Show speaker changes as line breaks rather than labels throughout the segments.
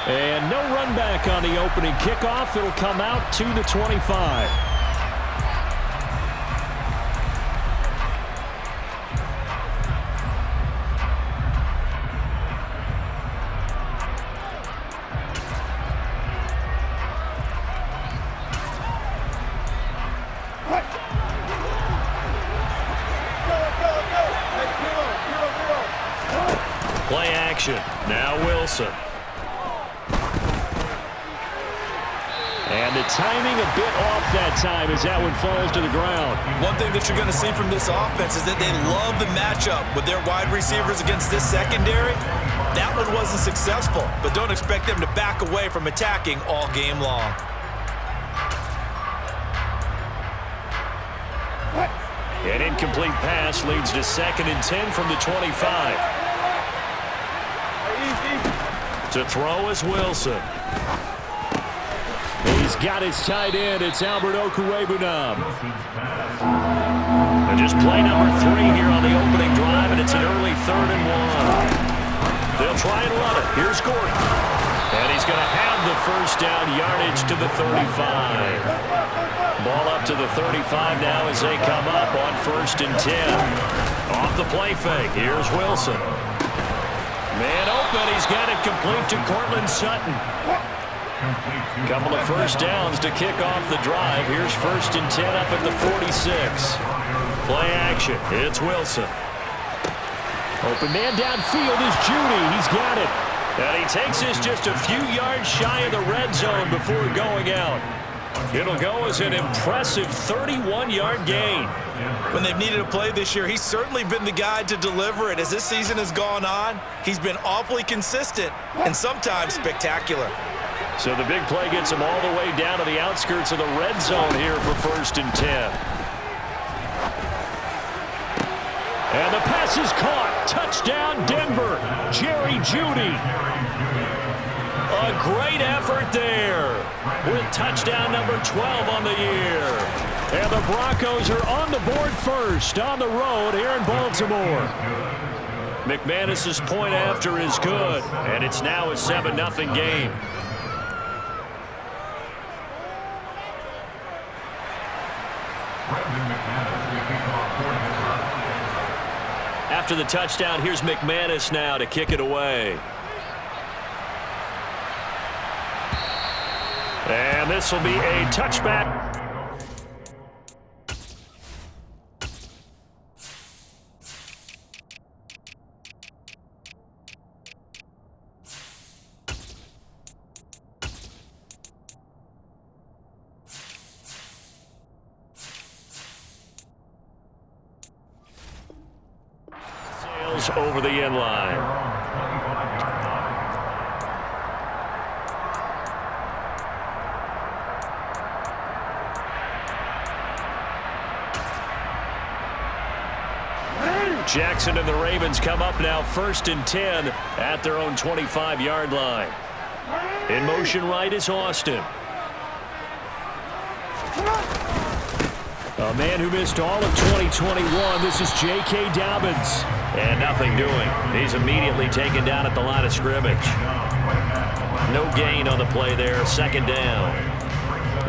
And no run back on the opening kickoff. It'll come out to the 25. Play action. Now Wilson. And the timing a bit off that time as that one falls to the ground.
One thing that you're going to see from this offense is that they love the matchup with their wide receivers against this secondary. That one wasn't successful, but don't expect them to back away from attacking all game long.
An incomplete pass leads to 2nd and 10 from the 25. To throw is Wilson. He's got his tight end. It's Albert Okwuegbunam. And just play number 3 here on the opening drive, and it's an early 3rd and 1. They'll try and run it. Here's Gordon. And he's going to have the first down yardage to the 35. Ball up to the 35 now as they come up on 1st and 10. Off the play fake. Here's Wilson. Man open. He's got it complete to Cortland Sutton. Couple of first downs to kick off the drive. Here's 1st and 10 up at the 46. Play action. It's Wilson. Open man downfield is Judy. He's got it. And he takes this just a few yards shy of the red zone before going out. It'll go as an impressive 31-yard gain.
When they've needed a play this year, he's certainly been the guy to deliver it. As this season has gone on, he's been awfully consistent and sometimes spectacular.
So the big play gets him all the way down to the outskirts of the red zone here for 1st and 10. And the pass is caught. Touchdown, Denver. Jerry Jeudy. A great effort there with touchdown number 12 on the year. And the Broncos are on the board first on the road here in Baltimore. McManus's point after is good, and it's now a 7-0 game. After the touchdown, here's McManus now to kick it away. And this will be a touchback. Sails over the end line. Jackson and the Ravens come up now 1st and 10 at their own 25-yard line. In motion right is Austin. A man who missed all of 2021. This is J.K. Dobbins. And nothing doing. He's immediately taken down at the line of scrimmage. No gain on the play there. 2nd down.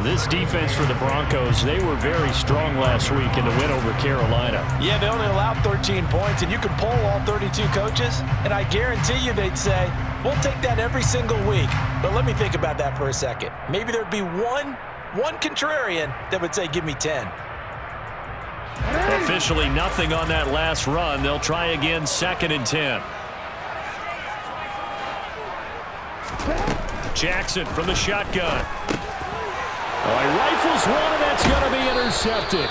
This defense for the Broncos, they were very strong last week in the win over Carolina.
Yeah, they only allowed 13 points, and you can poll all 32 coaches, and I guarantee you they'd say, we'll take that every single week. But let me think about that for a second. Maybe there'd be one contrarian that would say, give me 10.
Officially nothing on that last run. They'll try again 2nd and 10. Jackson from the shotgun. Oh, he rifles one, and that's going to be intercepted.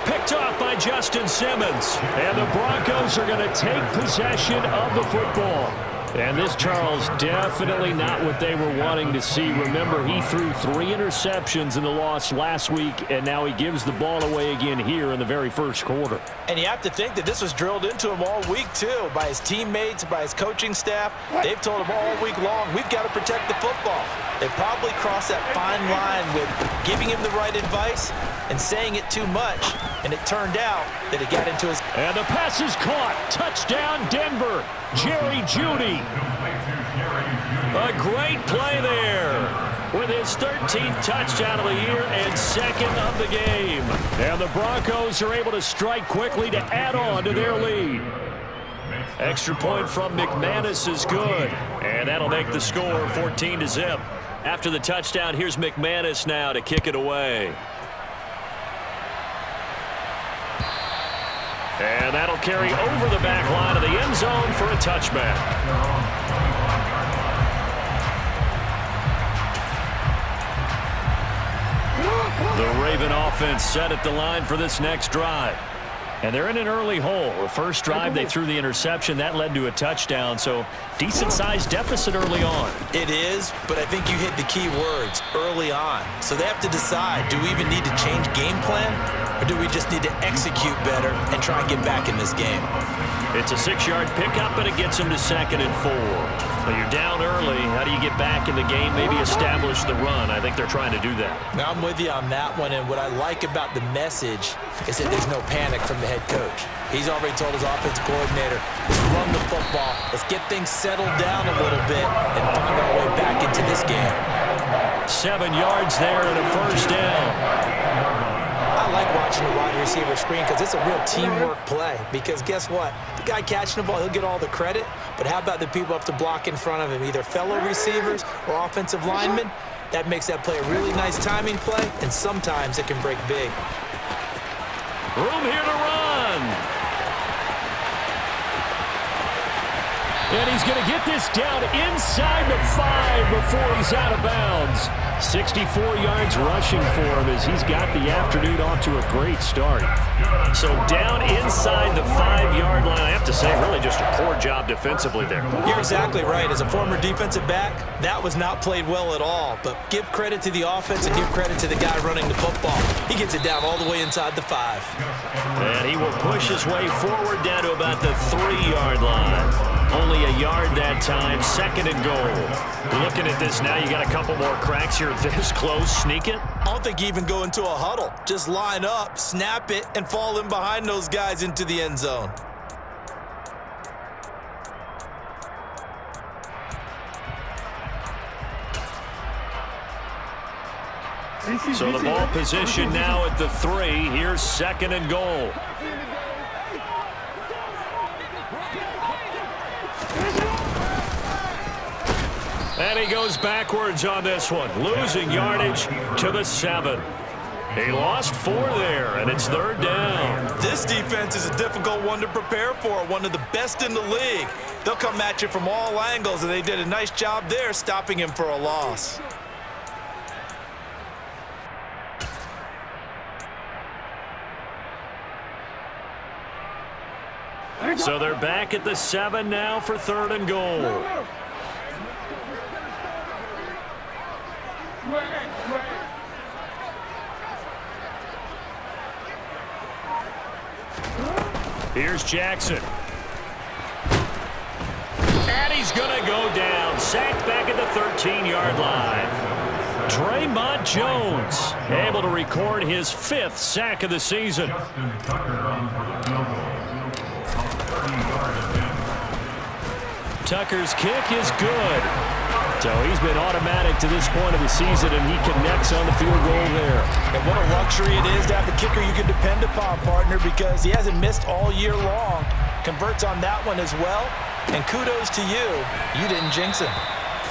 Picked off by Justin Simmons. And the Broncos are going to take possession of the football. And this, Charles, definitely not what they were wanting to see. Remember, he threw 3 interceptions in the loss last week, and now he gives the ball away again here in the very first quarter.
And you have to think that this was drilled into him all week, too, by his teammates, by his coaching staff. They've told him all week long, we've got to protect the football. They probably crossed that fine line with giving him the right advice and saying it too much. and it turned out that he got into his...
And the pass is caught. Touchdown, Denver. Jerry Jeudy. A great play there with his 13th touchdown of the year and second of the game. And the Broncos are able to strike quickly to add on to their lead. Extra point from McManus is good, and that'll make the score 14-0. After the touchdown, here's McManus now to kick it away. And that'll carry over the back line of the end zone for a touchback. The Raven offense set at the line for this next drive. And they're in an early hole. The first drive, they threw the interception. That led to a touchdown, so decent-sized deficit early on.
It is, but I think you hit the key words, early on. So they have to decide, do we even need to change game plan, or do we just need to execute better and try and get back in this game?
It's a 6-yard pickup, and it gets them to 2nd and 4. Well, you're down early. How do you get back in the game, maybe establish the run? I think they're trying to do that.
Now, I'm with you on that one, and what I like about the message is that there's no panic from the head coach. He's already told his offensive coordinator, let's run the football, let's get things settled down a little bit and find our way back into this game.
7 yards there and a first down.
I like watching the wide receiver screen because it's a real teamwork play. Because guess what? The guy catching the ball, he'll get all the credit. But how about the people up to block in front of him, either fellow receivers or offensive linemen? That makes that play a really nice timing play, and sometimes it can break big.
Room here to run. And he's going to get this down inside the 5 before he's out of bounds. 64 yards rushing for him as he's got the afternoon off to a great start. So down inside the 5-yard line. I have to say, really just a poor job defensively there.
You're exactly right. As a former defensive back, that was not played well at all. But give credit to the offense and give credit to the guy running the football. He gets it down all the way inside the 5.
And he will push his way forward down to about the 3-yard line. Only a yard that time, 2nd and goal. Looking at this now, you got a couple more cracks here this close. Sneak it?
I don't think you even go into a huddle. Just line up, snap it, and fall in behind those guys into the end zone.
So the ball position now at the 3. Here's 2nd and goal. And he goes backwards on this one, losing yardage to the 7. He lost 4 there, and it's 3rd down.
This defense is a difficult one to prepare for, one of the best in the league. They'll come at you from all angles, and they did a nice job there stopping him for a loss.
So they're back at the 7 now for 3rd and goal. Here's Jackson. And he's going to go down. Sacked back at the 13-yard line. Draymond Jones able to record his 5th sack of the season. Tucker's kick is good. So he's been automatic to this point of the season, and he connects on the field goal there.
And what a luxury it is to have a kicker you can depend upon, partner, because he hasn't missed all year long. Converts on that one as well. And kudos to you. You didn't jinx him.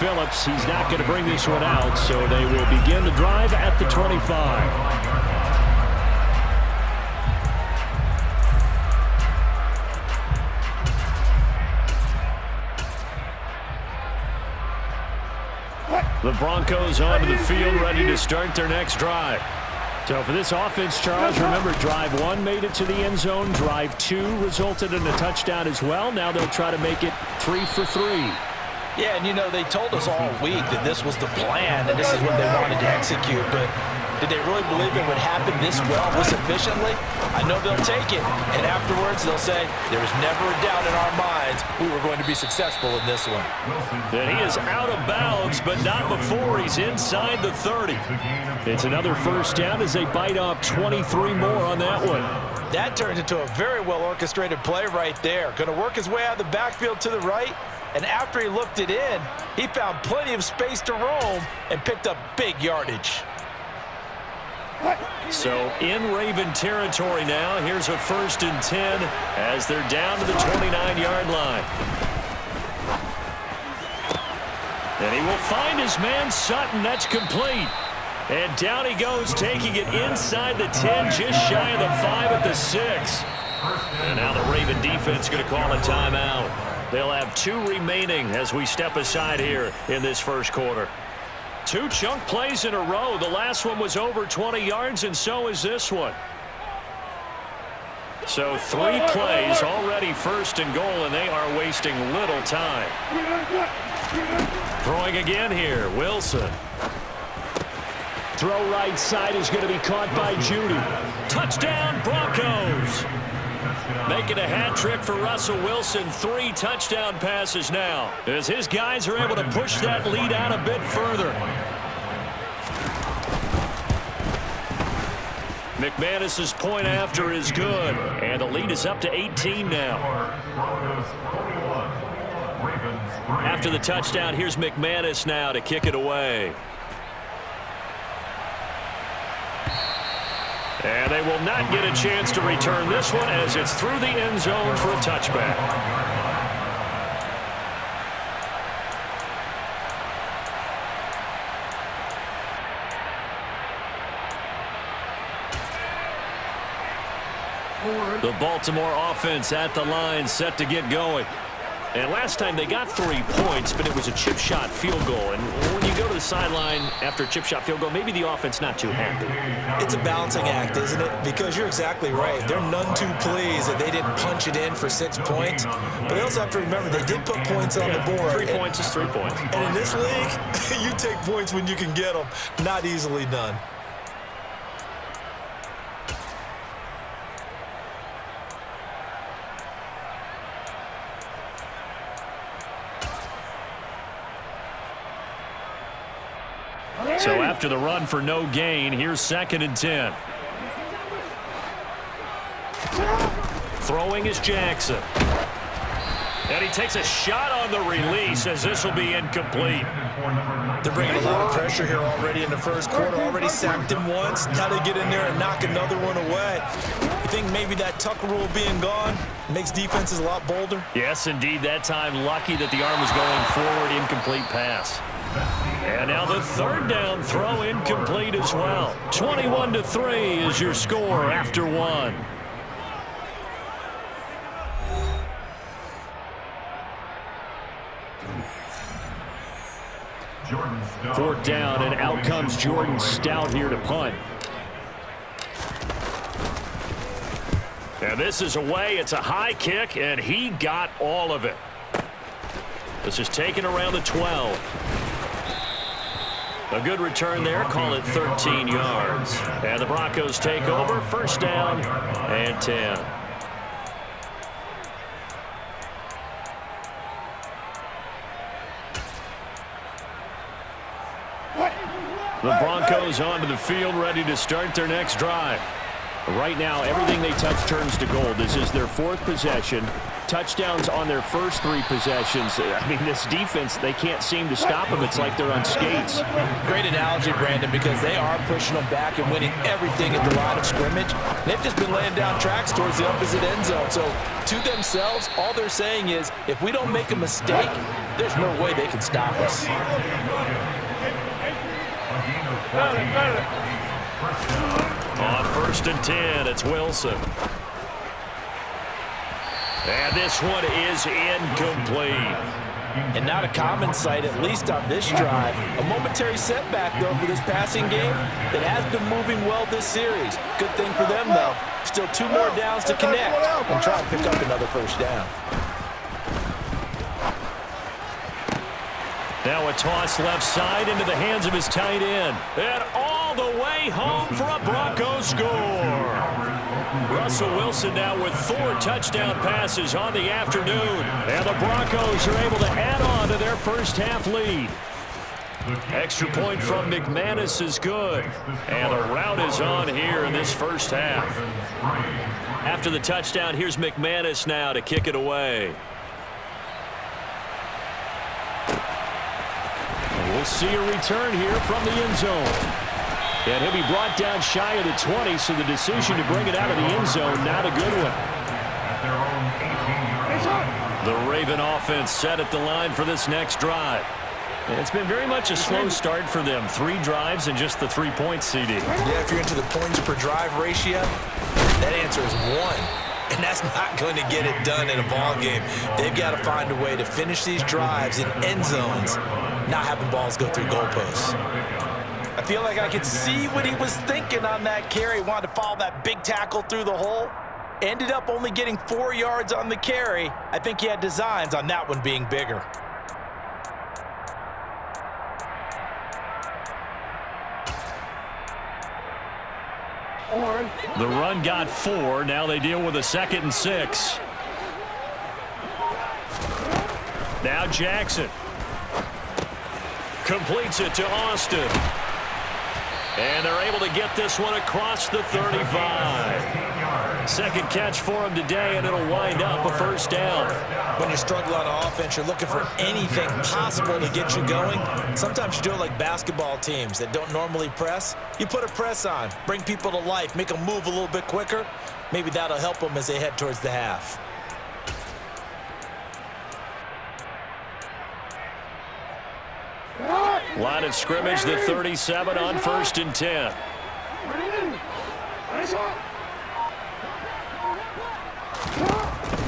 Phillips, he's not going to bring this one out, so they will begin the drive at the 25. The Broncos onto the field, ready to start their next drive. So for this offense, Charles, remember, drive 1 made it to the end zone. Drive 2 resulted in a touchdown as well. Now they'll try to make it 3 for 3.
Yeah, and you know, they told us all week that this was the plan and this is what they wanted to execute. But Did they really believe it would happen this well, this efficiently? I know they'll take it, and afterwards they'll say, there was never a doubt in our minds we were going to be successful in this one.
And he is out of bounds, but not before he's inside the 30. It's another first down as they bite off 23 more on that one.
That turns into a very well-orchestrated play right there. Going to work his way out of the backfield to the right, and after he looked it in, he found plenty of space to roam and picked up big yardage.
So in Raven territory now, here's a 1st and 10 as they're down to the 29-yard line. And he will find his man Sutton. That's complete. And down he goes, taking it inside the 10, just shy of the 5 at the 6. And now the Raven defense going to call a timeout. They'll have 2 remaining as we step aside here in this first quarter. 2 chunk plays in a row. The last one was over 20 yards, and so is this one. So 3 plays, already 1st and goal, and they are wasting little time. Throwing again here, Wilson. Throw right side is going to be caught by Judy. Touchdown, Broncos. Making a hat trick for Russell Wilson. 3 touchdown passes now as his guys are able to push that lead out a bit further. McManus's point after is good, and the lead is up to 18 now. After the touchdown, here's McManus now to kick it away. And they will not get a chance to return this one as it's through the end zone for a touchback. The Baltimore offense at the line, set to get going. And last time they got 3 points, but it was a chip shot field goal. And when you go to the sideline after a chip shot field goal, maybe the offense not too happy.
It's a balancing act, isn't it? Because you're exactly right. They're none too pleased that they didn't punch it in for 6 points. But they also have to remember they did put points on the board.
3 points is 3 points.
And in this league, you take points when you can get them. Not easily done.
So after the run for no gain, here's 2nd and 10. Throwing is Jackson. And he takes a shot on the release as this will be incomplete.
They're bringing a lot of pressure here already in the first quarter. Already sacked him once. Now they get in there and knock another one away. You think maybe that Tucker rule being gone makes defenses a lot bolder?
Yes, indeed. That time lucky that the arm was going forward. Incomplete pass. And now the 3rd down throw incomplete as well. 21-3 is your score after 1. Fourth down, and out comes Jordan Stout here to punt. And this is away. It's a high kick, and he got all of it. This is taken around the 12. A good return there. Call it 13 yards. And the Broncos take over. 1st down and 10. The Broncos onto the field, ready to start their next drive. Right now, everything they touch turns to gold. This is their 4th possession. Touchdowns on their first 3 possessions. I mean, this defense, they can't seem to stop them. It's like they're on skates.
Great analogy, Brandon, because they are pushing them back and winning everything at the line of scrimmage. They've just been laying down tracks towards the opposite end zone. So, to themselves, all they're saying is, if we don't make a mistake, there's no way they can stop us.
On 1st and 10, it's Wilson. And this one is incomplete.
And not a common sight, at least on this drive. A momentary setback, though, for this passing game that has been moving well this series. Good thing for them, though. Still 2 more downs to connect and try and pick up another 1st down.
Now a toss left side into the hands of his tight end. And all the way home for a Broncos score. Russell Wilson now with 4 touchdown passes on the afternoon. And the Broncos are able to add on to their first half lead. Extra point from McManus is good. And the rout is on here in this first half. After the touchdown, here's McManus now to kick it away. We'll see a return here from the end zone. And he'll be brought down shy of the 20, so the decision to bring it out of the end zone, not a good one. The Raven offense set at the line for this next drive. It's been very much a slow start for them. 3 drives and just the 3 points, CD.
Yeah, if you're into the points per drive ratio, that answer is 1. And that's not going to get it done in a ball game. They've got to find a way to finish these drives in end zones, not having balls go through goalposts. I feel like I could see what he was thinking on that carry. Wanted to follow that big tackle through the hole. Ended up only getting 4 yards on the carry. I think he had designs on that one being bigger.
The run got 4. Now they deal with a 2nd and 6. Now Jackson completes it to Austin. And they're able to get this one across the 35. Second catch for him today, and it'll wind up a first down.
When you struggle on offense, you're looking for anything possible to get you going. Sometimes you do it like basketball teams that don't normally press. You put a press on, bring people to life, make them move a little bit quicker. Maybe that'll help them as they head towards the half.
Line of scrimmage, the 37 on 1st and 10.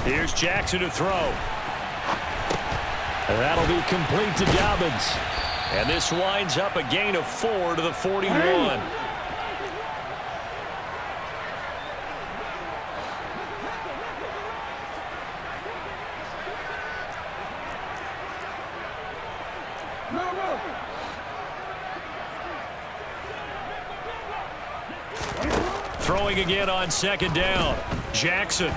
Here's Jackson to throw. That'll be complete to Dobbins. And this winds up a gain of 4 to the 41. Throwing again on 2nd down. Jackson.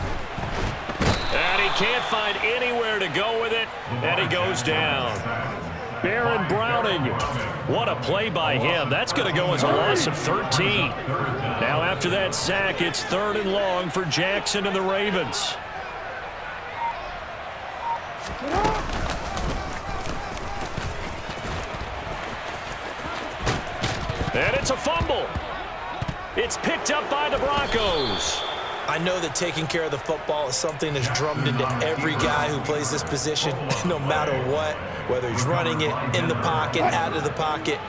And he can't find anywhere to go with it, and he goes down. Baron Browning. What a play by him. That's going to go as a loss of 13. Now after that sack, it's 3rd and long for Jackson and the Ravens. And it's a fumble. It's picked up by the Broncos.
I know that taking care of the football is something that's drummed into every guy who plays this position, no matter what, whether he's running it, in the pocket, out of the pocket.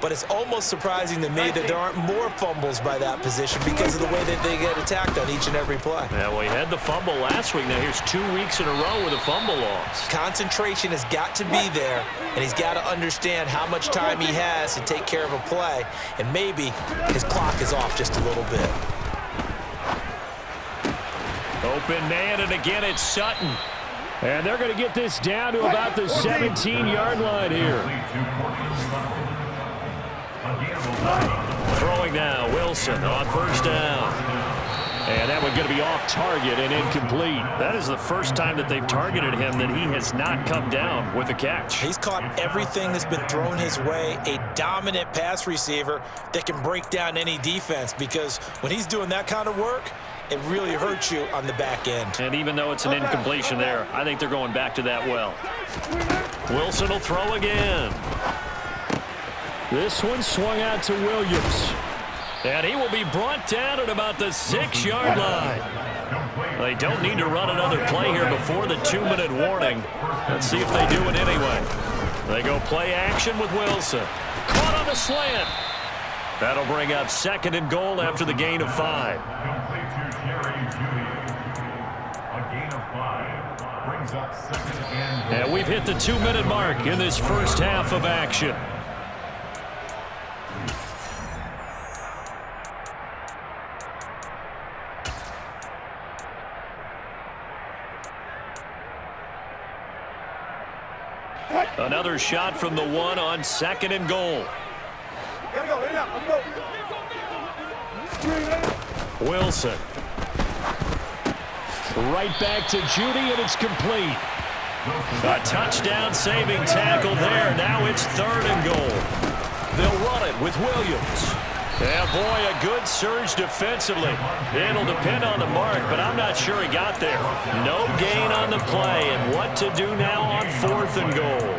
But it's almost surprising to me that there aren't more fumbles by that position because of the way that they get attacked on each and every play.
Yeah, well, he had the fumble last week. Now here's 2 weeks in a row with a fumble loss.
Concentration has got to be there, and he's got to understand how much time he has to take care of a play, and maybe his clock is off just a little bit.
Open man, and again it's Sutton. And they're going to get this down to about the 17-yard line here. Throwing now, Wilson on 1st down. And that one going to be off target and incomplete. That is the first time that they've targeted him that he has not come down with a catch.
He's caught everything that's been thrown his way. A dominant pass receiver that can break down any defense, because when he's doing that kind of work, it really hurts you on the back end.
And even though it's an incompletion there, I think they're going back to that well. Wilson will throw again. This one swung out to Williams. And he will be brought down at about the 6-yard line. They don't need to run another play here before the 2-minute warning. Let's see if they do it anyway. They go play action with Wilson. Caught on the slant. That'll bring up 2nd and goal after the gain of 5. And we've hit the 2-minute mark in this first half of action. Another shot from the one on 2nd and goal. Wilson. Right back to Judy, and it's complete. A touchdown-saving tackle there. Now it's 3rd and goal. They'll run it with Williams. Yeah, boy, a good surge defensively. It'll depend on the mark, but I'm not sure he got there. No gain on the play, and what to do now on 4th and goal.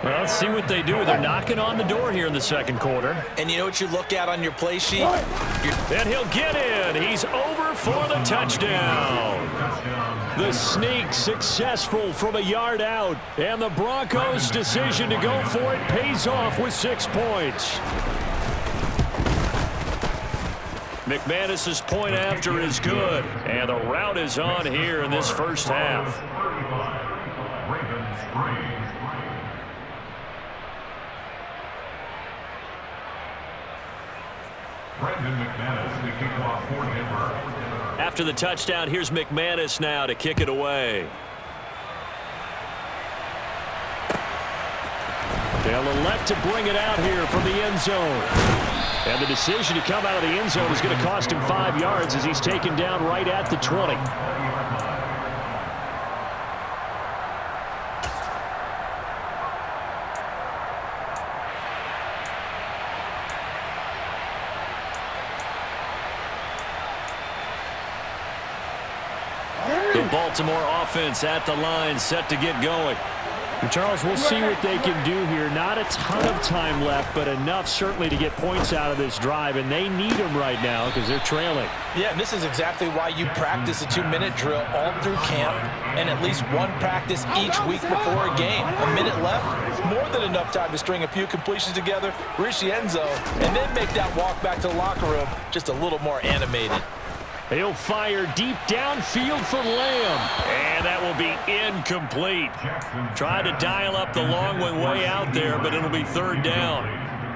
Well, let's see what they do. They're knocking on the door here in the 2nd quarter.
And you know what you look at on your play sheet?
And he'll get in. He's over for the touchdown. The sneak successful from a yard out. And the Broncos' decision to go for it pays off with 6 points. McManus's point after is good. And the route is on here in this first half. After the touchdown, here's McManus now to kick it away. They'll elect to bring it out here from the end zone. And the decision to come out of the end zone is going to cost him 5 yards as he's taken down right at the 20. The Baltimore offense at the line, set to get going. And Charles, we'll see what they can do here. Not a ton of time left, but enough certainly to get points out of this drive, and they need them right now because they're trailing.
Yeah, and this is exactly why you practice a 2-minute drill all through camp and at least one practice each week before a game. A minute left, more than enough time to string a few completions together, reach the end zone, and then make that walk back to the locker room just a little more animated.
He'll fire deep downfield for Lamb. And that will be incomplete. Tried to dial up the long one way out there, but it'll be 3rd down.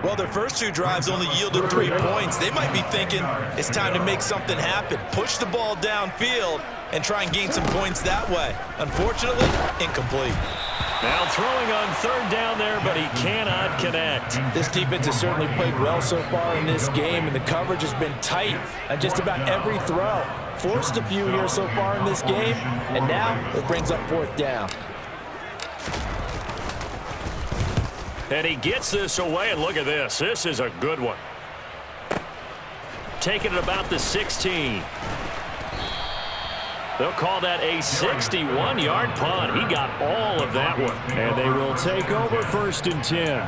Well, their first 2 drives only yielded 3 points. They might be thinking it's time to make something happen. Push the ball downfield and try and gain some points that way. Unfortunately, incomplete.
Now throwing on 3rd down there, but he cannot connect.
This defense has certainly played well so far in this game, and the coverage has been tight on just about every throw. Forced a few here so far in this game, and now it brings up 4th down.
And he gets this away, and look at this. This is a good one. Taking it about the 16. They'll call that a 61-yard punt. He got all of that one. And they will take over 1st and 10.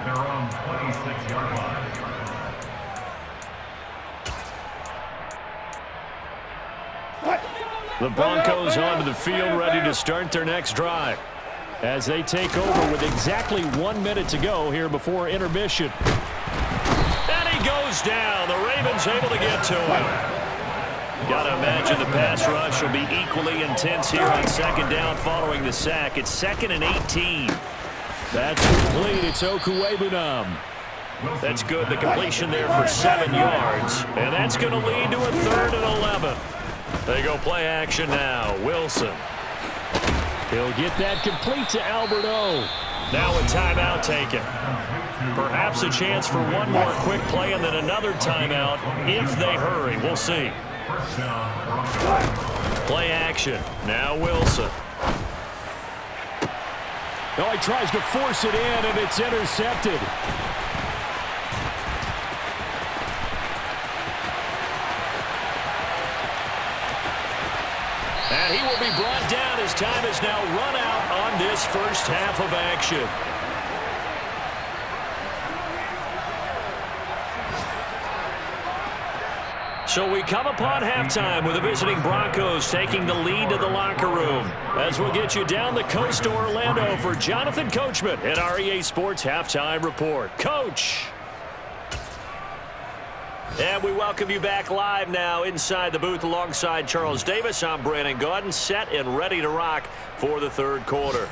The Broncos onto the field, ready to start their next drive as they take over with exactly 1 minute to go here before intermission. And he goes down. The Ravens able to get to him. Got to imagine the pass rush will be equally intense here on 2nd down following the sack. It's 2nd and 18. That's complete. It's Okuwebunam. That's good. The completion there for 7 yards. And that's going to lead to a 3rd and 11. They go play action now. Wilson. He'll get that complete to Alberto. Now a timeout taken. Perhaps a chance for one more quick play and then another timeout if they hurry. We'll see. Play action. Now Wilson. Oh, he tries to force it in, and it's intercepted. And he will be brought down as time is now run out on this first half of action. So we come upon halftime with the visiting Broncos taking the lead to the locker room. As we'll get you down the coast to Orlando for Jonathan Coachman at our EA Sports Halftime Report. Coach! And we welcome you back live now inside the booth alongside Charles Davis. I'm Brandon Gaudin, set and ready to rock for the 3rd quarter.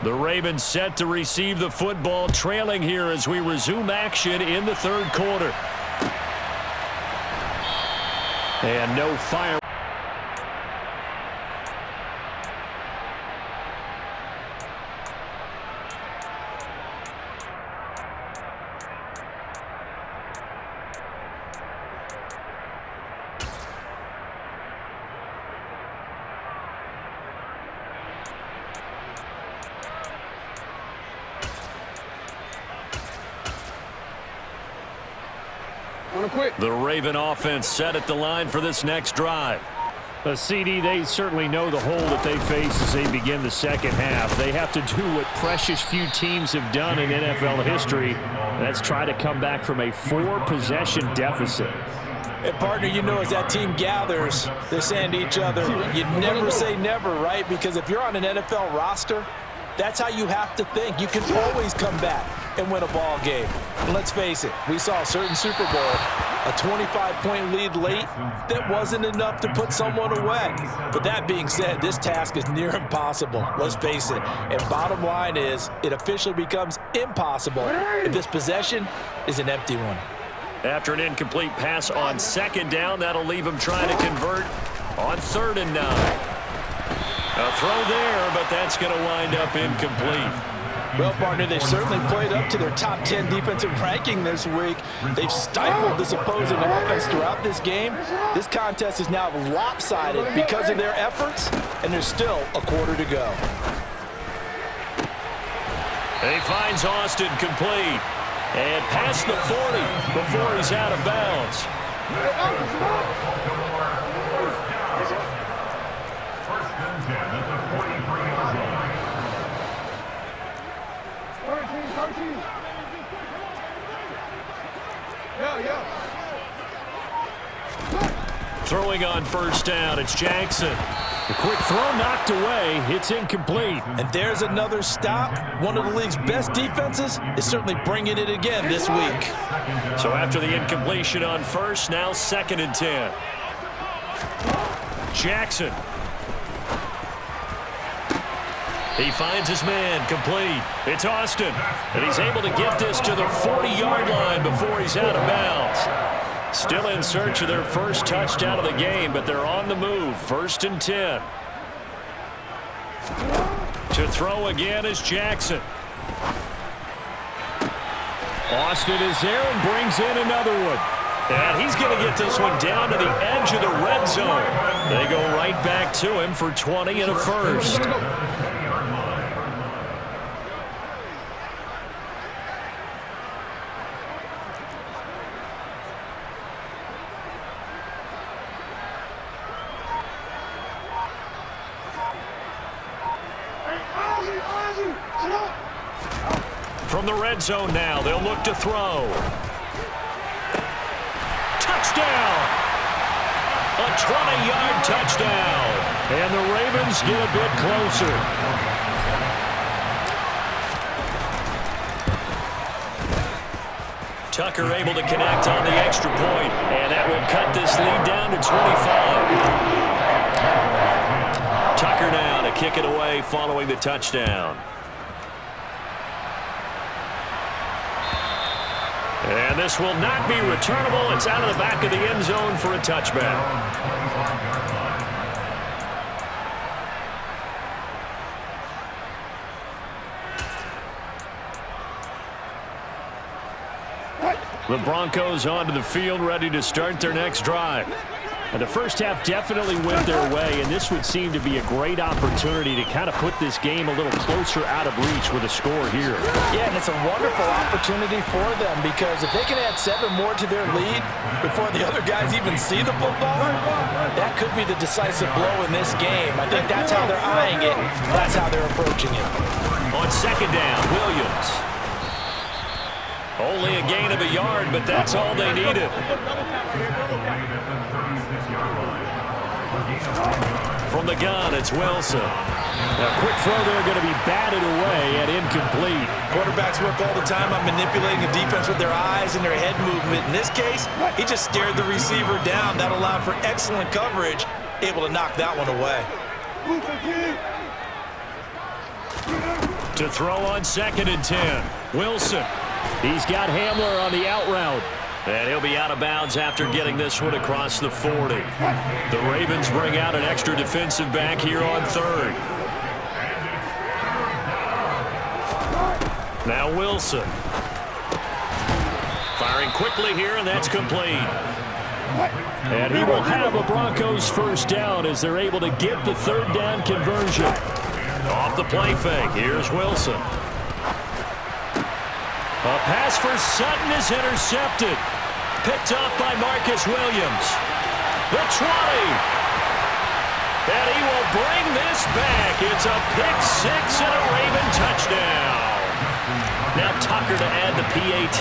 The Ravens set to receive the football, trailing here as we resume action in the third quarter. And no fire. The Raven offense set at the line for this next drive.
CD, they certainly know the hole that they face as they begin the second half. They have to do what precious few teams have done in NFL history. That's try to come back from a 4-possession deficit.
And, partner, you know, as that team gathers, they're saying to each other, you never say never, right? Because if you're on an NFL roster, that's how you have to think. You can always come back and win a ball game. And let's face it, we saw a certain Super Bowl, a 25-point lead late that wasn't enough to put someone away. But that being said, this task is near impossible. Let's face it. And bottom line is, it officially becomes impossible if this possession is an empty one.
After an incomplete pass on second down, that'll leave him trying to convert on 3rd and 9. A throw there, but that's going to wind up incomplete.
Well, partner, they've certainly played up to their top 10 defensive ranking this week. They've stifled this opposing offense throughout this game. This contest is now lopsided because of their efforts, and there's still a quarter to go.
He finds Austin complete. And past the 40 before he's out of bounds. Throwing on 1st down, it's Jackson.
The quick throw knocked away. It's incomplete.
And there's another stop. One of the league's best defenses is certainly bringing it again this week.
So after the incompletion on 1st, now 2nd and 10. Jackson. He finds his man complete. It's Austin. And he's able to get this to the 40-yard line before he's out of bounds. Still in search of their first touchdown of the game, but they're on the move. 1st and 10. To throw again is Jackson.
Austin is there and brings in another one.
And he's going to get this one down to the edge of the red zone. They go right back to him for 20 and a first. From the red zone now, they'll look to throw. Touchdown! A 20-yard touchdown.
And the Ravens get a bit closer.
Tucker able to connect on the extra point, and that will cut this lead down to 25. Tucker now to kick it away following the touchdown. And this will not be returnable. It's out of the back of the end zone for a touchback. The Broncos onto the field, ready to start their next drive.
And the first half definitely went their way, and this would seem to be a great opportunity to kind of put this game a little closer out of reach with a score here.
Yeah, and it's a wonderful opportunity for them, because if they can add 7 more to their lead before the other guys even see the football, that could be the decisive blow in this game. I think that's how they're eyeing it. That's how they're approaching it.
On 2nd down, Williams. Only a gain of a yard, but that's all they needed. From the gun, it's Wilson.
A quick throw there going to be batted away and incomplete.
Quarterbacks work all the time on manipulating the defense with their eyes and their head movement. In this case, he just stared the receiver down. That allowed for excellent coverage, able to knock that one away.
To throw on 2nd and 10. Wilson.
He's got Hamler on the out route.
And he'll be out of bounds after getting this one across the 40. The Ravens bring out an extra defensive back here on 3rd. Now Wilson. Firing quickly here, and that's complete.
And he will have a Broncos first down as they're able to get the 3rd down conversion.
Off the play fake, here's Wilson. A pass for Sutton is intercepted. Picked up by Marcus Williams. The 20. And he will bring this back. It's a pick 6 and a Raven touchdown. Now Tucker to add the PAT.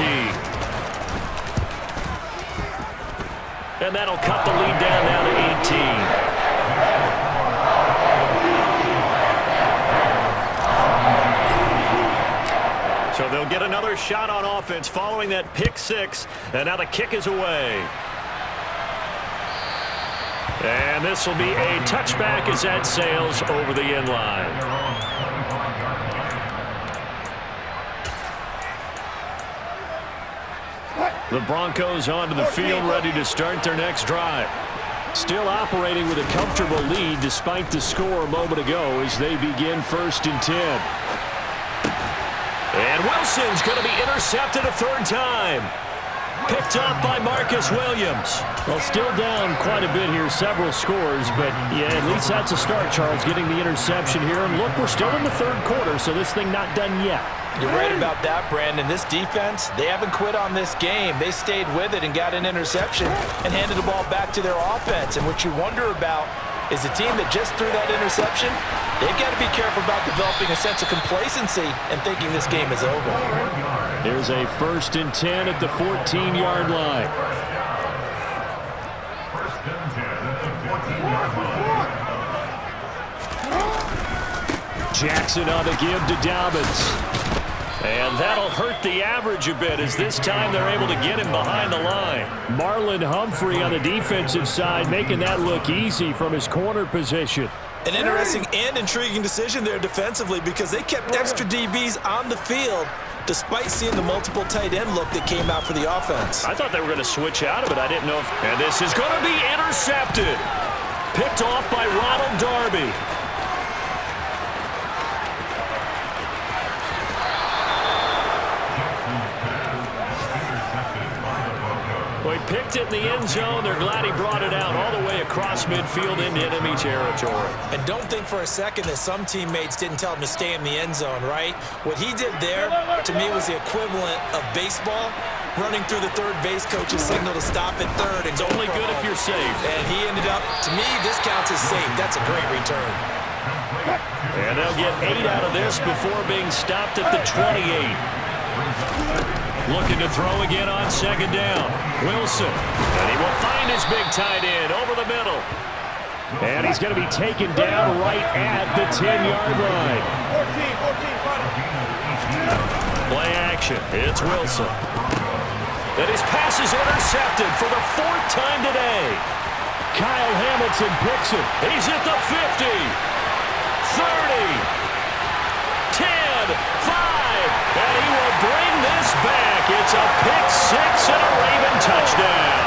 And that'll cut the lead down now to 18. So they'll get another shot on offense following that pick 6. And now the kick is away. And this will be a touchback as that sails over the end line. The Broncos onto the field, ready to start their next drive. Still operating with a comfortable lead despite the score a moment ago as they begin 1st and 10. And Wilson's going to be intercepted a 3rd time. Picked up by Marcus Williams.
Well, still down quite a bit here, several scores, but yeah, at least that's a start, Charles, getting the interception here. And look, we're still in the 3rd quarter, so this thing not done yet.
You're right about that, Brandon. This defense, they haven't quit on this game. They stayed with it and got an interception and handed the ball back to their offense. And what you wonder about is the team that just threw that interception, they've got to be careful about developing a sense of complacency and thinking this game is over.
Here's a 1st and 10 at the 14-yard line. Jackson on the give to Dobbins.
And that'll hurt the average a bit as this time they're able to get him behind the line.
Marlon Humphrey on the defensive side making that look easy from his corner position.
An interesting and intriguing decision there defensively because they kept extra DBs on the field despite seeing the multiple tight end look that came out for the offense.
I thought they were going to switch out of it. I didn't know if... And this is going to be intercepted. Picked off by Ronald Darby. Well, he picked it in the end zone. They're glad he brought it out all the way across midfield into enemy territory.
And don't think for a second that some teammates didn't tell him to stay in the end zone, right? What he did there, to me, was the equivalent of baseball running through the third base coach's signal to stop at 3rd.
It's only good if you're safe.
And he ended up, to me, this counts as safe. That's a great return.
And they'll get 8 out of this before being stopped at the 28. Looking to throw again on 2nd down. Wilson. And he will find his big tight end over the middle.
And he's going to be taken down right at the 10-yard line.
14. Play action. It's Wilson. And his pass is intercepted for the 4th time today.
Kyle Hamilton picks it.
He's at the 50. 30. 10. 5. And he will bring this back. It's a pick 6 and a Raven touchdown.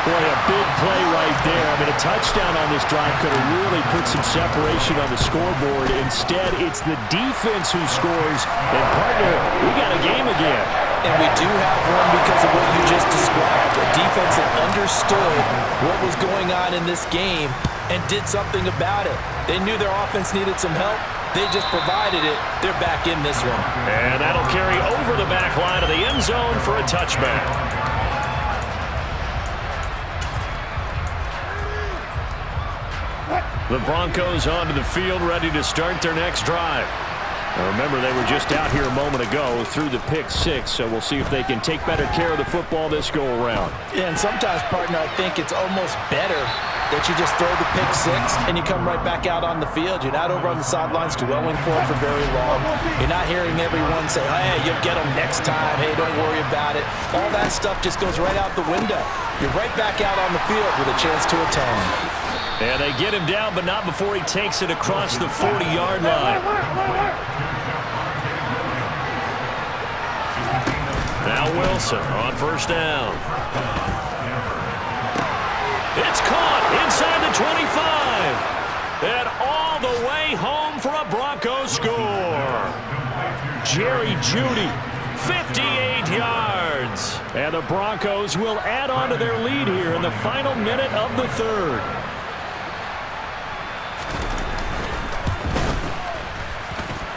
Boy, a big play right there. I mean, a touchdown on this drive could have really put some separation on the scoreboard. Instead, it's the defense who scores. And, partner, we got a game again.
And we do have one because of what you just described. A defense that understood what was going on in this game and did something about it. They knew their offense needed some help. They just provided it. They're back in this one.
And that'll carry over the back line of the end zone for a touchback. The Broncos onto the field, ready to start their next drive. Now remember, they were just out here a moment ago through the pick 6, so we'll see if they can take better care of the football this go-around.
Yeah, and sometimes, partner, I think it's almost better that you just throw the pick 6 and you come right back out on the field. You're not over on the sidelines dwelling for it for very long. You're not hearing everyone say, hey, you'll get them next time. Hey, don't worry about it. All that stuff just goes right out the window. You're right back out on the field with a chance to atone.
And they get him down, but not before he takes it across the 40-yard line. Now Wilson on first down. It's caught inside the 25. And all the way home for a Broncos score. Jerry Jeudy, 58 yards.
And the Broncos will add on to their lead here in the final minute of the third.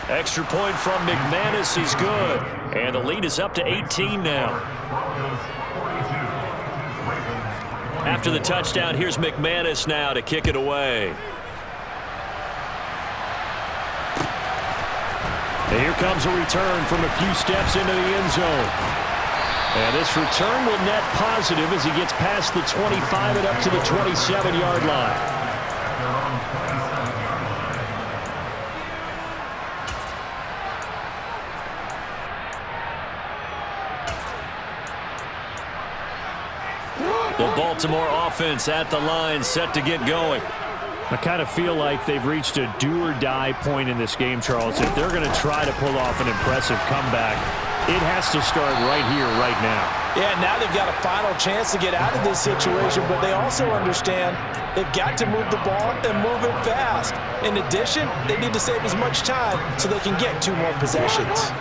Extra point from McManus is good. And the lead is up to 18 now. After the touchdown, here's McManus now to kick it away.
And here comes a return from a few steps into the end zone. And this return will net positive as he gets past the 25 and up to the 27-yard line.
The Baltimore offense at the line, set to get going.
I kind of feel like they've reached a do-or-die point in this game, Charles. If they're going to try to pull off an impressive comeback, it has to start right here, right now.
Yeah, now they've got a final chance to get out of this situation, but they also understand they've got to move the ball and move it fast. In addition, they need to save as much time so they can get 2 more possessions.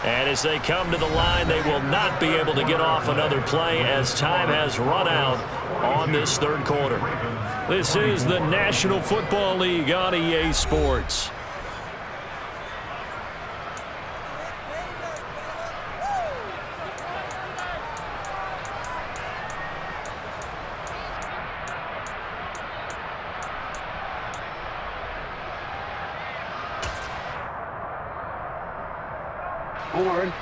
And as they come to the line, they will not be able to get off another play as time has run out on this third quarter. This is the National Football League on EA Sports.
Horn.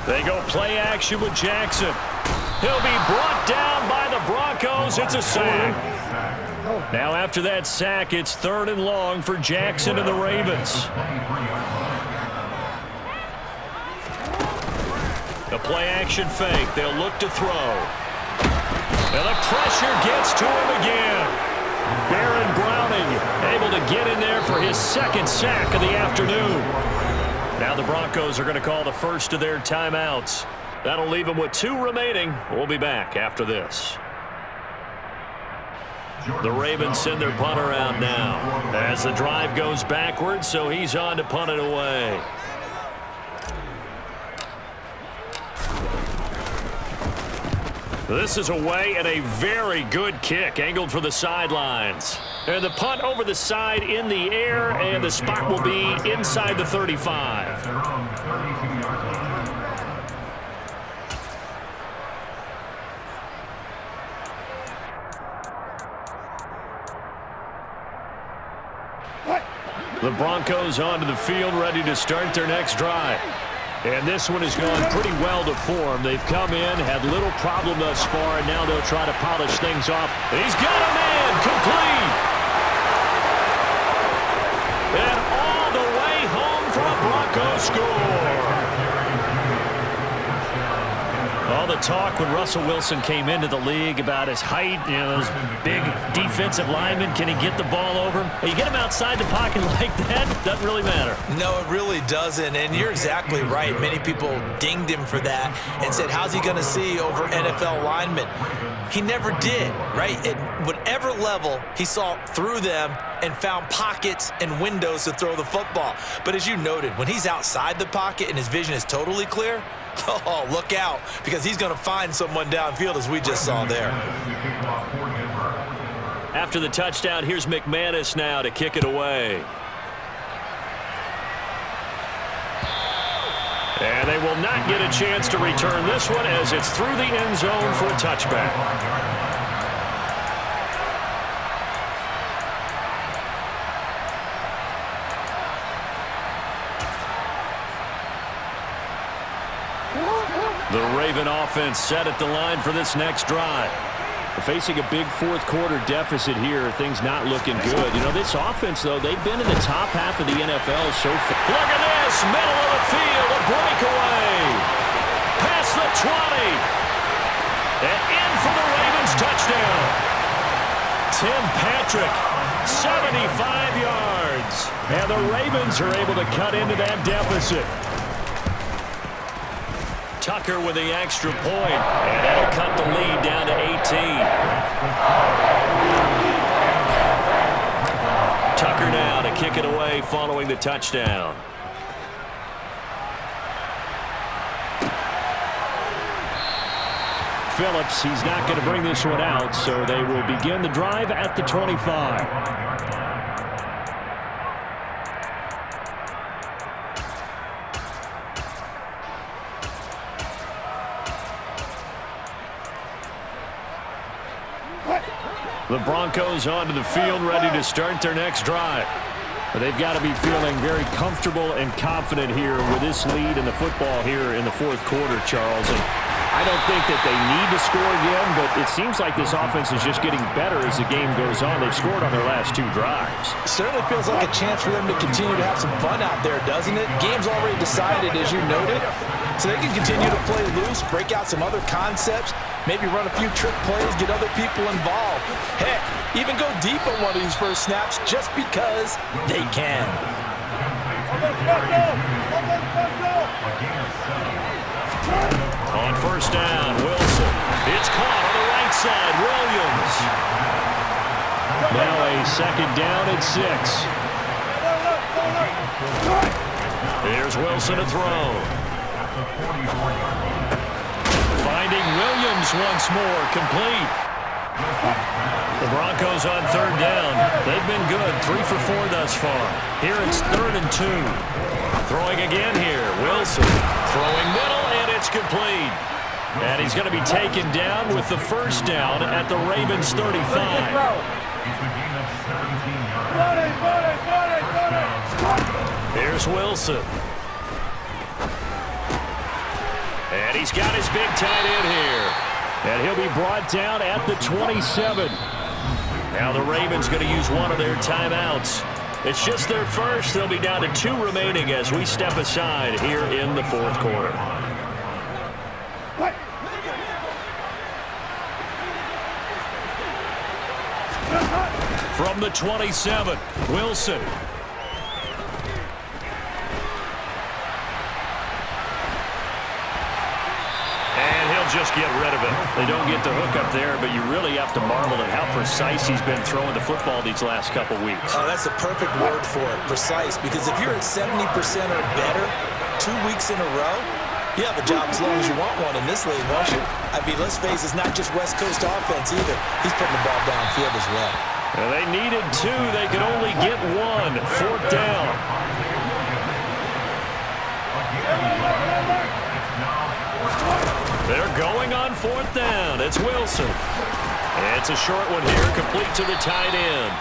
They go play action with Jackson. He'll be brought down by the Broncos. It's a sack. Now after that sack, it's 3rd and long for Jackson and the Ravens. The play action fake. They'll look to throw. And the pressure gets to him again. Baron Browning able to get in there for his 2nd sack of the afternoon. Now the Broncos are going to call the first of their timeouts. That'll leave them with 2 remaining. We'll be back after this. The Ravens send their punter out now as the drive goes backwards, so he's on to punt it away. This is away and a very good kick angled for the sidelines. And the punt over the side in the air, and the spot will be inside the 35. The Broncos onto the field, ready to start their next drive. And this one has gone pretty well to form. They've come in, had little problem thus far, and now they'll try to polish things off. He's got a man, complete. And all the way home for a Broncos score. All the talk when Russell Wilson came into the league about his height, you know, those big defensive linemen, can he get the ball over him? You get him outside the pocket like that, doesn't really matter.
No, it really doesn't, and you're exactly right. Many people dinged him for that and said, how's he going to see over NFL linemen? He never did, right? At whatever level, he saw through them and found pockets and windows to throw the football. But as you noted, when he's outside the pocket and his vision is totally clear, oh, look out, because he's going to find someone downfield, as we just saw there.
After the touchdown, here's McManus now to kick it away. And they will not get a chance to return this one as it's through the end zone for a touchback. The Raven offense set at the line for this next drive.
Facing a big fourth-quarter deficit here, things not looking good. You know, this offense, though, they've been in the top half of the NFL so far.
Look at this, middle of the field, a breakaway. Past the 20. And in for the Ravens touchdown. Tim Patrick, 75 yards.
And the Ravens are able to cut into that deficit.
Tucker with the extra point, and that'll cut the lead down to 18. Tucker now to kick it away following the touchdown.
Phillips, he's not going to bring this one out, so they will begin the drive at the 25. The Broncos onto the field, ready to start their next drive. But they've got to be feeling very comfortable and confident here with this lead in the football here in the fourth quarter, Charles. And I don't think that they need to score again, but it seems like this offense is just getting better as the game goes on. They've scored on their last two drives.
Certainly feels like a chance for them to continue to have some fun out there, doesn't it? Game's already decided, as you noted. So they can continue to play loose, break out some other concepts, maybe run a few trick plays, get other people involved. Heck, even go deep on one of these first snaps just because they can.
On first down, Wilson. It's caught on the right side, Williams.
Now a second down at 6.
Here's Wilson to throw. Finding Williams once more, complete. The Broncos on third down. They've been good, 3 for 4 thus far. Here it's 3rd and 2. Throwing again here, Wilson. Throwing middle, and it's complete. And he's going to be taken down with the first down at the Ravens 35. Here's Wilson. And he's got his big tight end here.
And he'll be brought down at the 27.
Now the Ravens going to use one of their timeouts. It's just their first. They'll be down to 2 remaining as we step aside here in the fourth quarter. From the 27, Wilson. Just get rid of it.
They don't get the hook up there, but you really have to marvel at how precise he's been throwing the football these last couple weeks.
Oh, that's the perfect word for it, precise, because if you're at 70% or better 2 weeks in a row, you have a job as long as you want one in this league, won't you? I mean, let's face it, it's not just West Coast offense either. He's putting the ball downfield as well.
Well, they needed 2. They could only get 1. 4th down. They're going on 4th down. It's Wilson. It's a short one here, complete to the tight end.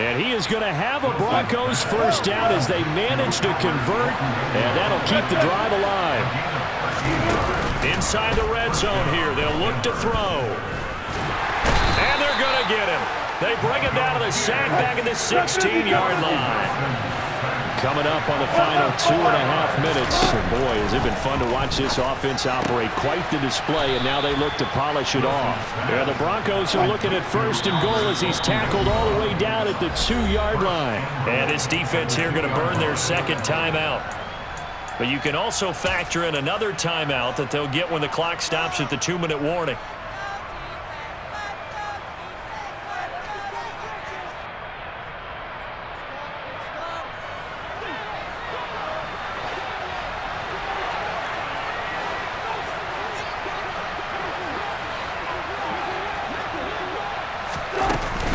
And he is going to have a Broncos first down as they manage to convert, and that'll keep the drive alive.
Inside the red zone here, they'll look to throw. And they're going to get him. They bring him down to the sack back at the 16-yard line.
Coming up on the final 2.5 minutes. And boy, has it been fun to watch this offense operate. Quite the display, and now they look to polish it off. Yeah, the Broncos are looking at 1st and goal as he's tackled all the way down at the 2-yard line.
And this defense here going to burn their second timeout. But you can also factor in another timeout that they'll get when the clock stops at the 2-minute warning.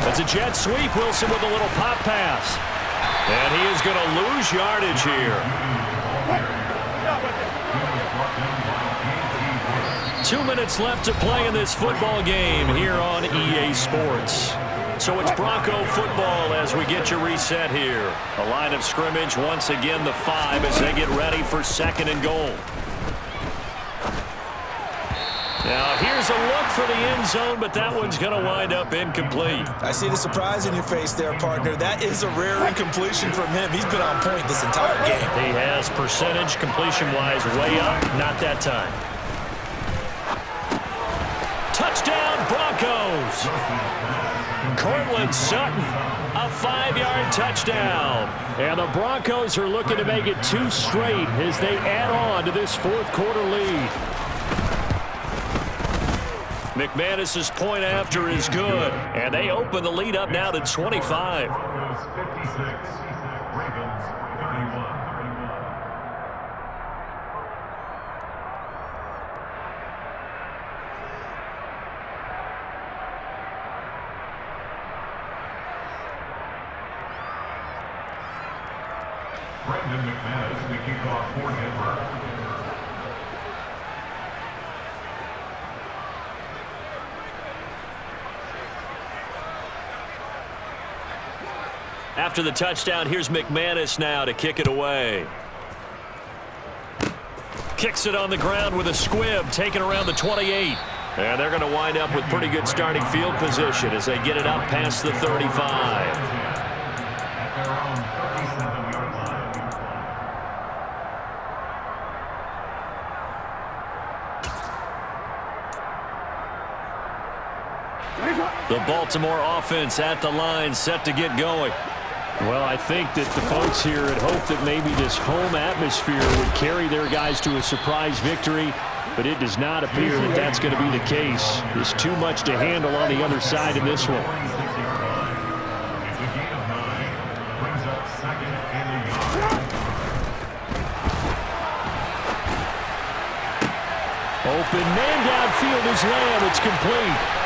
It's a jet sweep. Wilson with a little pop pass. And he is going to lose yardage here. 2 minutes left to play in this football game here on EA Sports. So it's Bronco football as we get you reset here. A line of scrimmage once again the 5 as they get ready for 2nd and goal. Now here's a look for the end zone, but that one's going to wind up incomplete.
I see the surprise in your face there, partner. That is a rare incompletion from him. He's been on point this entire game.
He has percentage completion-wise way up. Not that time. Touchdown, Broncos. Cortland Sutton, a 5-yard touchdown.
And the Broncos are looking to make it 2 straight as they add on to this fourth-quarter lead.
McManus's point after is good, and they open the lead up now to 25.
Brendan McManus, the kickoff for Denver.
After the touchdown, here's McManus now to kick it away. Kicks it on the ground with a squib, taken around the 28. And they're going to wind up with pretty good starting field position as they get it up past the 35. The Baltimore offense at the line, set to get going.
Well, I think that the folks here had hoped that maybe this home atmosphere would carry their guys to a surprise victory, but it does not appear that that's going to be the case. There's too much to handle on the other side in this one. Open man downfield is Lamb. It's complete.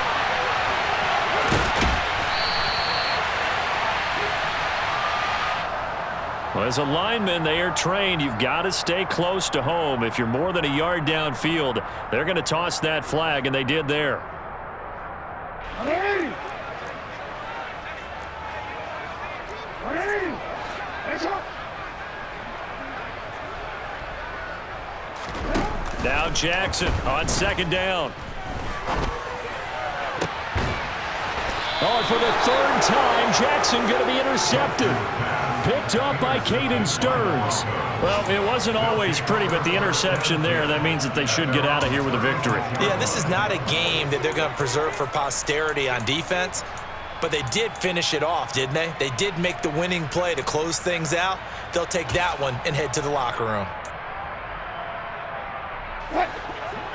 Well, as a lineman, they are trained. You've got to stay close to home. If you're more than a yard downfield, they're going to toss that flag, and they did there. Now Jackson on second down.
Oh, for the third time, Jackson going to be intercepted. Picked up by Caden Stearns.
Well, it wasn't always pretty, but the interception there, that means that they should get out of here with a victory.
Yeah, this is not a game that they're going to preserve for posterity on defense, but they did finish it off, didn't they? They did make the winning play to close things out. They'll take that one and head to the locker room.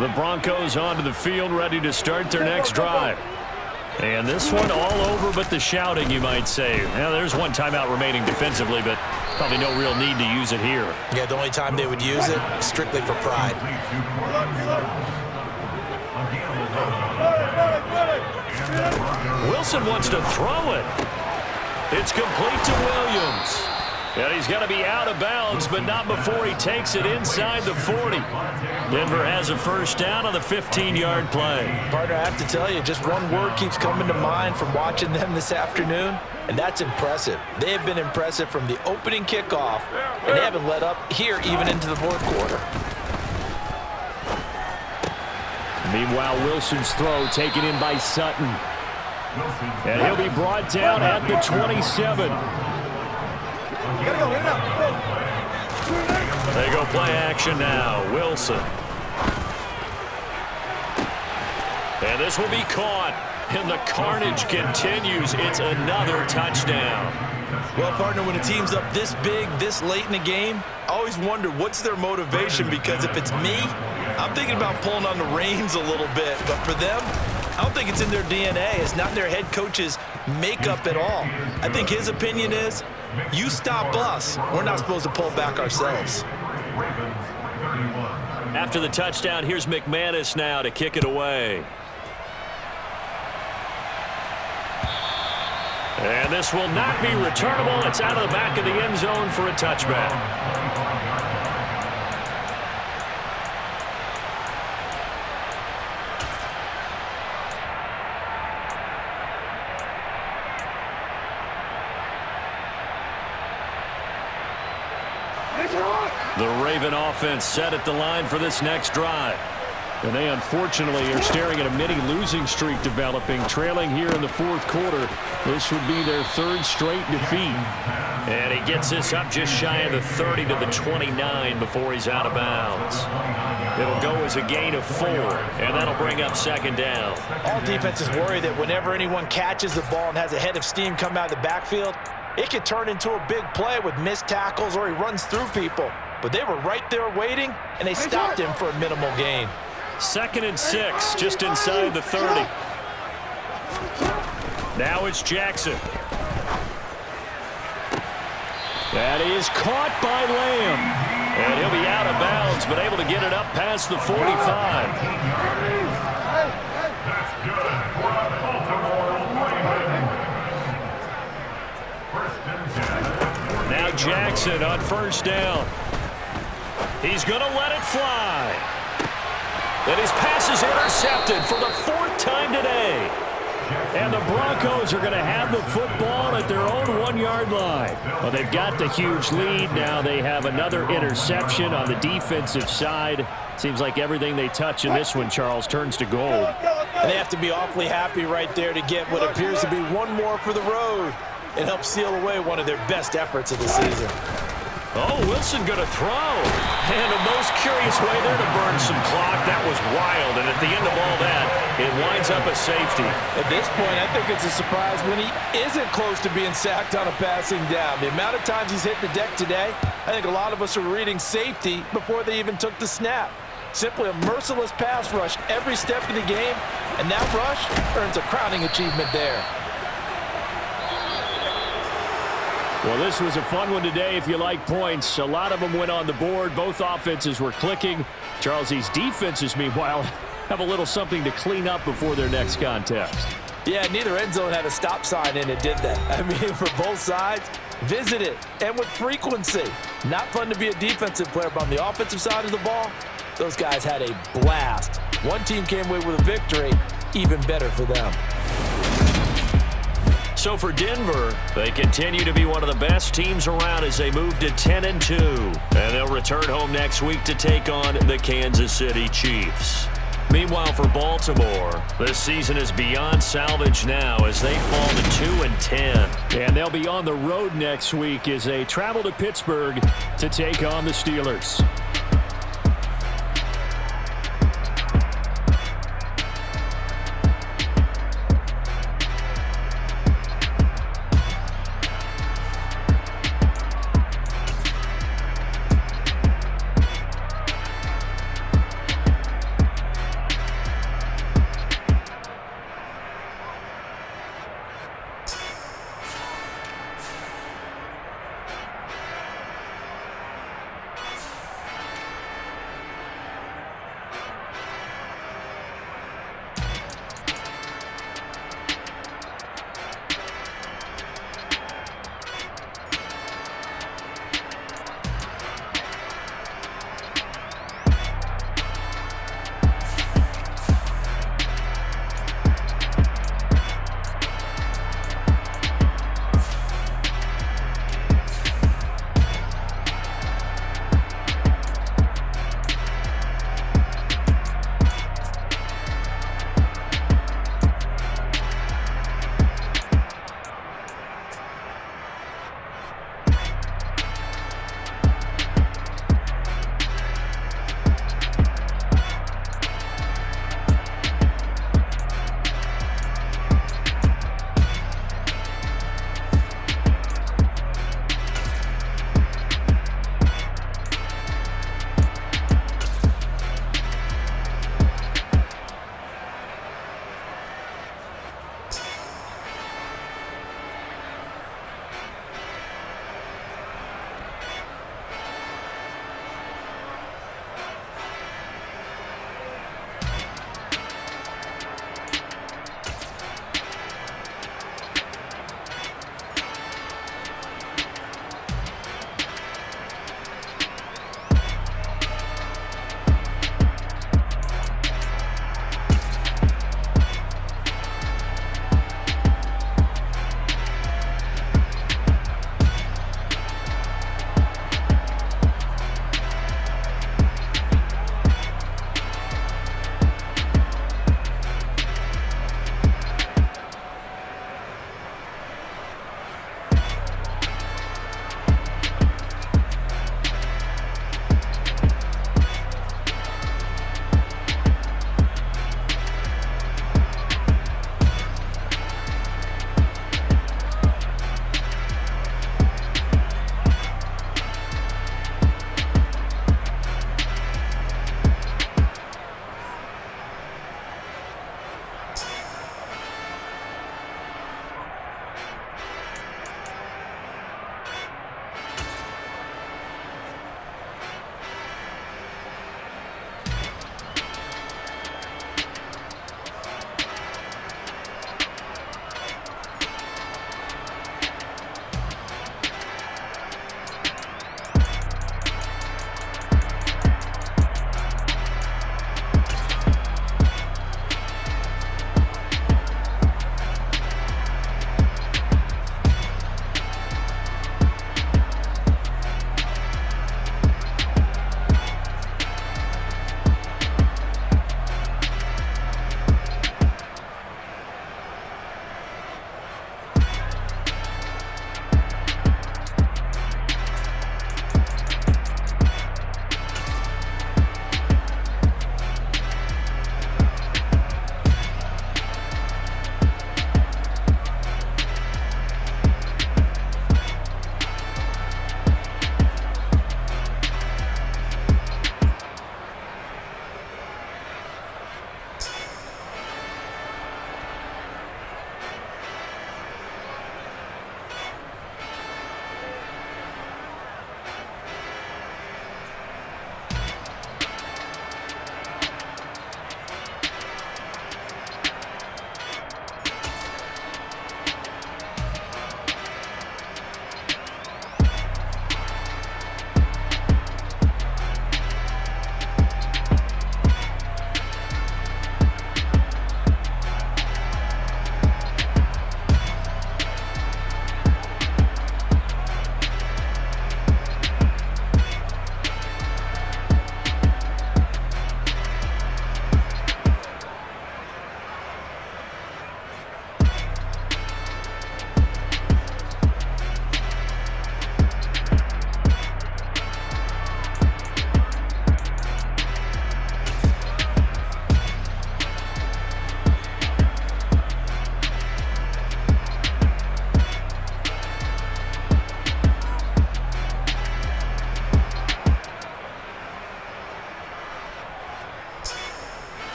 The Broncos onto the field, ready to start their next drive. And this one all over but the shouting, you might say. Now, there's one timeout remaining defensively, but probably no real need to use it here.
Yeah, the only time they would use it, strictly for pride.
Wilson wants to throw it. It's complete to Williams. And he's going to be out of bounds, but not before he takes it inside the 40. Denver has a first down on the 15-yard play.
Partner, I have to tell you, just one word keeps coming to mind from watching them this afternoon, and that's impressive. They have been impressive from the opening kickoff, and they haven't let up here even into the fourth quarter.
Meanwhile, Wilson's throw taken in by Sutton. And he'll be brought down at the 27.
They go play action now. Wilson. And this will be caught. And the carnage continues. It's another touchdown.
Well, partner, when a team's up this big, this late in the game, I always wonder what's their motivation, because if it's me, I'm thinking about pulling on the reins a little bit. But for them, I don't think it's in their DNA. It's not in their head coach's makeup at all. I think his opinion is, you stop us, we're not supposed to pull back ourselves.
After the touchdown, here's McManus now to kick it away. And this will not be returnable. It's out of the back of the end zone for a touchback. The Raven offense set at the line for this next drive.
And they unfortunately are staring at a mini losing streak developing, trailing here in the fourth quarter. This would be their third straight defeat.
And he gets this up just shy of the 30 to the 29 before he's out of bounds. It'll go as a gain of 4, and that'll bring up second down.
All defenses worry that whenever anyone catches the ball and has a head of steam come out of the backfield, it could turn into a big play with missed tackles or he runs through people. But they were right there waiting, and they stopped him for a minimal gain.
2nd and 6, just inside the 30. Now it's Jackson.
That is caught by Lamb.
And he'll be out of bounds, but able to get it up past the 45.
That's good for a Baltimore Ravens.
Now Jackson on first down. He's going to let it fly. And his pass is intercepted for the 4th time today.
And the Broncos are going to have the football at their own 1-yard line. Well, they've got the huge lead. Now they have another interception on the defensive side. Seems like everything they touch in this one, Charles, turns to gold.
And they have to be awfully happy right there to get what appears to be one more for the road and help seal away one of their best efforts of the season.
Oh, Wilson going to throw. And a most curious way there to burn some clock. That was wild. And at the end of all that, it winds up a safety.
At this point, I think it's a surprise when he isn't close to being sacked on a passing down. The amount of times he's hit the deck today, I think a lot of us are reading safety before they even took the snap. Simply a merciless pass rush every step of the game, and that rush earns a crowning achievement there.
Well, this was a fun one today if you like points. A lot of them went on the board. Both offenses were clicking. Charles, these defenses, meanwhile, have a little something to clean up before their next contest.
Yeah, neither end zone had a stop sign in it, did they? I mean, for both sides, visit it, and with frequency. Not fun to be a defensive player, but on the offensive side of the ball, those guys had a blast. One team came away with a victory, even better for them.
So for Denver, they continue to be one of the best teams around as they move to 10-2. And they'll return home next week to take on the Kansas City Chiefs. Meanwhile, for Baltimore, this season is beyond salvage now as they fall to 2-10.
And they'll be on the road next week as they travel to Pittsburgh to take on the Steelers.